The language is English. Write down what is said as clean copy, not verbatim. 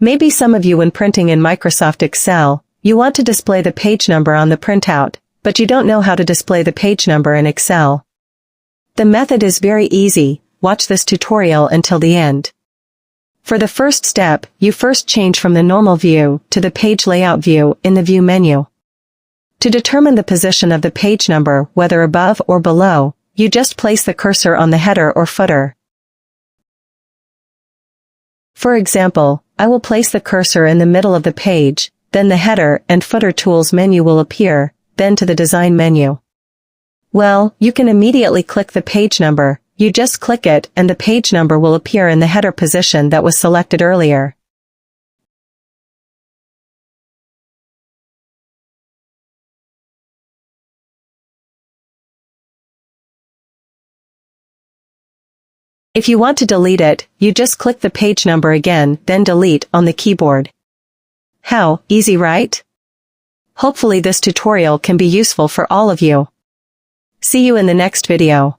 Maybe some of you, when printing in Microsoft Excel, you want to display the page number on the printout, but you don't know how to display the page number in Excel. The method is very easy. Watch this tutorial until the end. For the first step, you first change from the normal view to the page layout view in the View menu. To determine the position of the page number, whether above or below, you just place the cursor on the header or footer. For example, I will place the cursor in the middle of the page, then the Header and Footer Tools menu will appear, then to the Design menu. Well, you can immediately click the page number. You just click it and the page number will appear in the header position that was selected earlier. If you want to delete it, you just click the page number again, then delete on the keyboard. How easy, right? Hopefully this tutorial can be useful for all of you. See you in the next video.